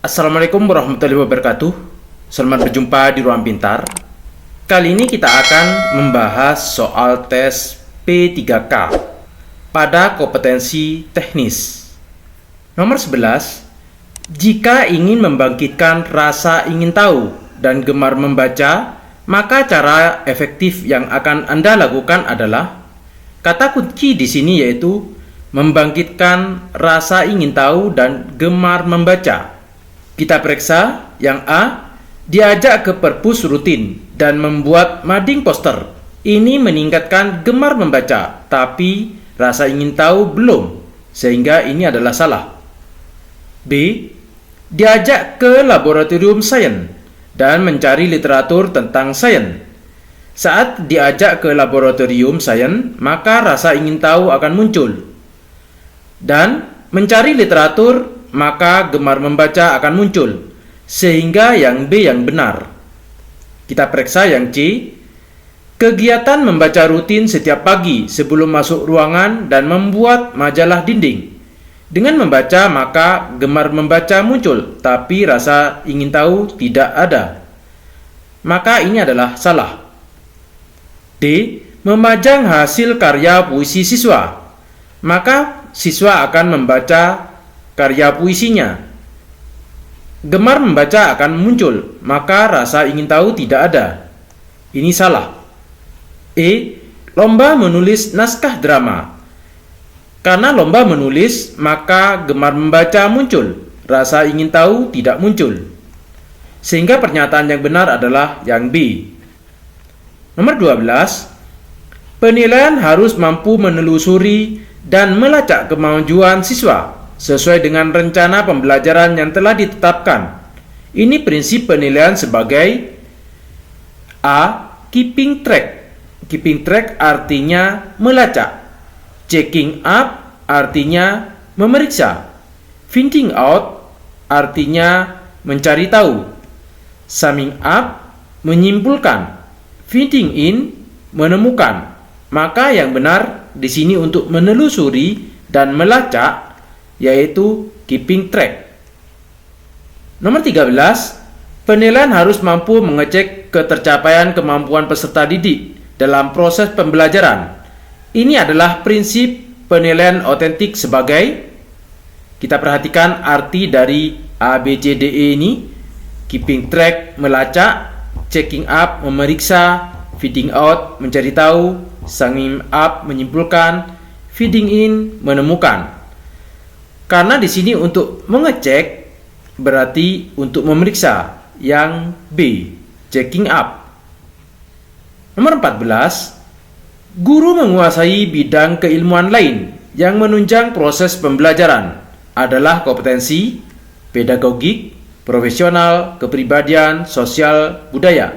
Assalamualaikum warahmatullahi wabarakatuh. Selamat berjumpa di Ruang Pintar. Kali ini kita akan membahas soal tes P3K pada kompetensi teknis. Nomor 11. Jika ingin membangkitkan rasa ingin tahu dan gemar membaca, maka cara efektif yang akan Anda lakukan adalah kata kunci di sini yaitu membangkitkan rasa ingin tahu dan gemar membaca. Kita periksa yang A, diajak ke perpus rutin dan membuat mading poster. Ini meningkatkan gemar membaca, tapi rasa ingin tahu belum, sehingga ini adalah salah. B, diajak ke laboratorium sains dan mencari literatur tentang sains. Saat diajak ke laboratorium sains, maka rasa ingin tahu akan muncul. Dan mencari literatur, maka gemar membaca akan muncul, sehingga yang B yang benar. Kita periksa yang C, kegiatan membaca rutin setiap pagi sebelum masuk ruangan dan membuat majalah dinding. Dengan membaca, maka gemar membaca muncul, tapi rasa ingin tahu tidak ada. Maka ini adalah salah. D, memajang hasil karya puisi siswa. Maka siswa akan membaca karya puisinya. Gemar membaca akan muncul, maka rasa ingin tahu tidak ada. Ini salah. E, lomba menulis naskah drama. Karena lomba menulis, maka gemar membaca muncul, rasa ingin tahu tidak muncul. Sehingga pernyataan yang benar adalah yang B. Nomor 12. Penilaian harus mampu menelusuri dan melacak kemajuan siswa sesuai dengan rencana pembelajaran yang telah ditetapkan. Ini prinsip penilaian sebagai A. Keeping track. Keeping track artinya melacak. Checking up artinya memeriksa. Finding out artinya mencari tahu. Summing up menyimpulkan. Fitting in menemukan. Maka yang benar di sini untuk menelusuri dan melacak yaitu keeping track. Nomor 13, penilaian harus mampu mengecek ketercapaian kemampuan peserta didik dalam proses pembelajaran. Ini adalah prinsip penilaian otentik sebagai, kita perhatikan arti dari A, B, C, D, E ini. Keeping track, melacak. Checking up, memeriksa. Feeding out, mencari tahu. Summing up, menyimpulkan. Feeding in, menemukan. Karena di sini untuk mengecek berarti untuk memeriksa, yang B, checking up. Nomor 14, guru menguasai bidang keilmuan lain yang menunjang proses pembelajaran adalah kompetensi pedagogik, profesional, kepribadian, sosial, budaya.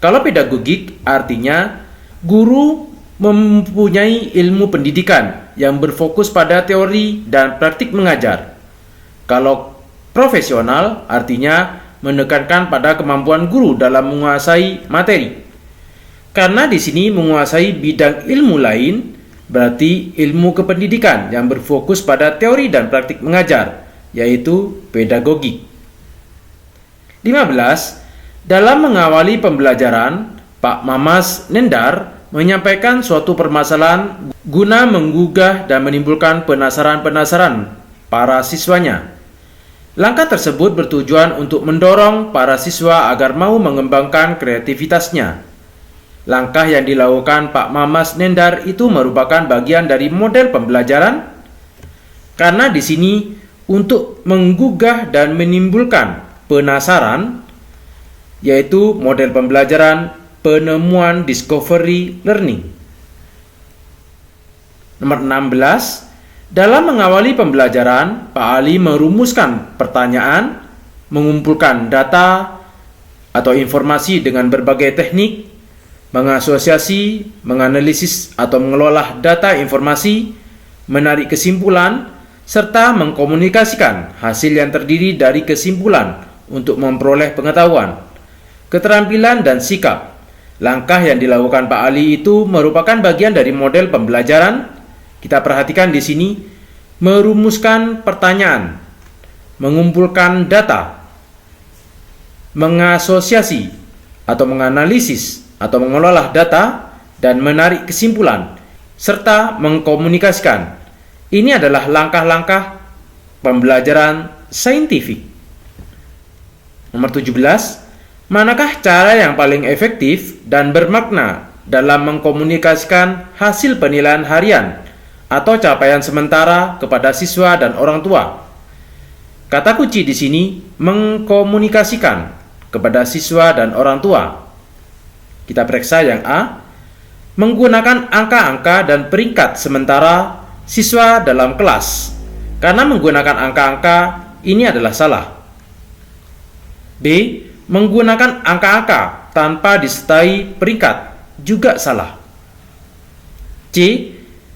Kalau pedagogik artinya guru mempunyai ilmu pendidikan yang berfokus pada teori dan praktik mengajar. Kalau profesional artinya menekankan pada kemampuan guru dalam menguasai materi. Karena di sini menguasai bidang ilmu lain berarti ilmu kependidikan yang berfokus pada teori dan praktik mengajar, yaitu pedagogik. 15. Dalam mengawali pembelajaran, Pak Mamas Nendar menyampaikan suatu permasalahan guna menggugah dan menimbulkan penasaran-penasaran para siswanya. Langkah tersebut bertujuan untuk mendorong para siswa agar mau mengembangkan kreativitasnya. Langkah yang dilakukan Pak Mamas Nendar itu merupakan bagian dari model pembelajaran, karena di sini untuk menggugah dan menimbulkan penasaran, yaitu model pembelajaran penemuan discovery learning. Nomor 16, dalam mengawali pembelajaran, Pak Ali merumuskan pertanyaan, mengumpulkan data atau informasi dengan berbagai teknik, mengasosiasi, menganalisis atau mengelola data informasi, menarik kesimpulan, serta mengkomunikasikan hasil yang terdiri dari kesimpulan untuk memperoleh pengetahuan, keterampilan, dan sikap. Langkah yang dilakukan Pak Ali itu merupakan bagian dari model pembelajaran. Kita perhatikan di sini, merumuskan pertanyaan, mengumpulkan data, mengasosiasi atau menganalisis atau mengolah data dan menarik kesimpulan, serta mengkomunikasikan. Ini adalah langkah-langkah pembelajaran saintifik. Nomor 17, manakah cara yang paling efektif dan bermakna dalam mengkomunikasikan hasil penilaian harian atau capaian sementara kepada siswa dan orang tua? Kata kunci di sini mengkomunikasikan kepada siswa dan orang tua. Kita periksa yang A, menggunakan angka-angka dan peringkat sementara siswa dalam kelas. Karena menggunakan angka-angka ini adalah salah. B, menggunakan angka-angka tanpa disertai peringkat juga salah. C,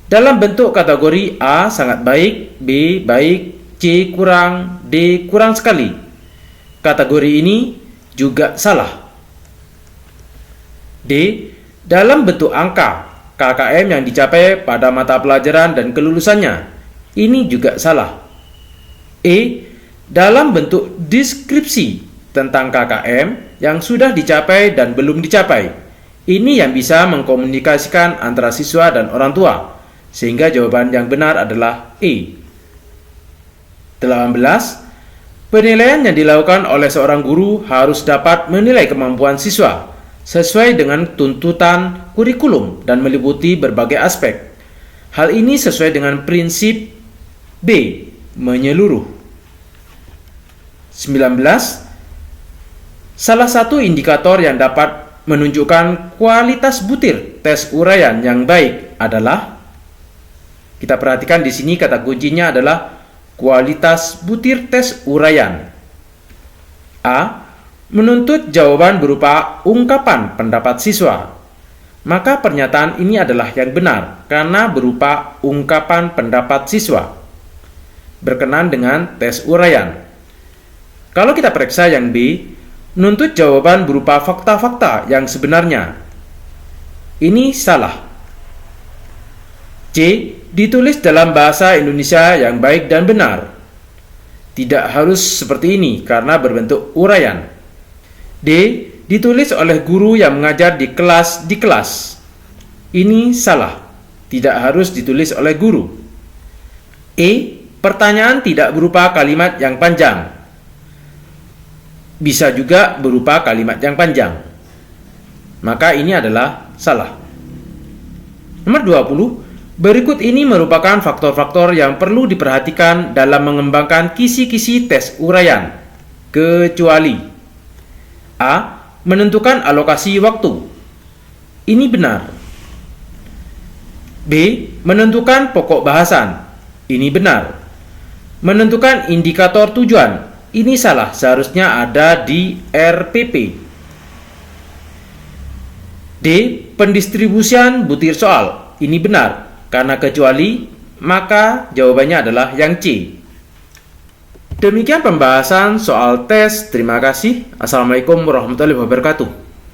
dalam bentuk kategori A sangat baik, B baik, C kurang, D kurang sekali. Kategori ini juga salah. D, dalam bentuk angka KKM yang dicapai pada mata pelajaran dan kelulusannya. Ini juga salah. E, dalam bentuk deskripsi tentang KKM yang sudah dicapai dan belum dicapai. Ini yang bisa mengkomunikasikan antara siswa dan orang tua, sehingga jawaban yang benar adalah E. 18. Penilaian yang dilakukan oleh seorang guru harus dapat menilai kemampuan siswa sesuai dengan tuntutan kurikulum dan meliputi berbagai aspek. Hal ini sesuai dengan prinsip B, menyeluruh. 19. Salah satu indikator yang dapat menunjukkan kualitas butir tes uraian yang baik adalah, kita perhatikan di sini kata kuncinya adalah kualitas butir tes uraian. A, menuntut jawaban berupa ungkapan pendapat siswa. Maka pernyataan ini adalah yang benar karena berupa ungkapan pendapat siswa berkenaan dengan tes uraian. Kalau kita periksa yang B, menuntut jawaban berupa fakta-fakta yang sebenarnya. Ini salah. C, ditulis dalam bahasa Indonesia yang baik dan benar. Tidak harus seperti ini karena berbentuk uraian. D, ditulis oleh guru yang mengajar di kelas. Ini salah. Tidak harus ditulis oleh guru. E, pertanyaan tidak berupa kalimat yang panjang. Bisa juga berupa kalimat yang panjang. Maka ini adalah salah. Nomor 20, berikut ini merupakan faktor-faktor yang perlu diperhatikan dalam mengembangkan kisi-kisi tes uraian. Kecuali A, menentukan alokasi waktu. Ini benar. B, menentukan pokok bahasan. Ini benar. Menentukan indikator tujuan. Ini salah, seharusnya ada di RPP. D, pendistribusian butir soal. Ini benar, karena kecuali, maka jawabannya adalah yang C. Demikian pembahasan soal tes. Terima kasih. Assalamualaikum warahmatullahi wabarakatuh.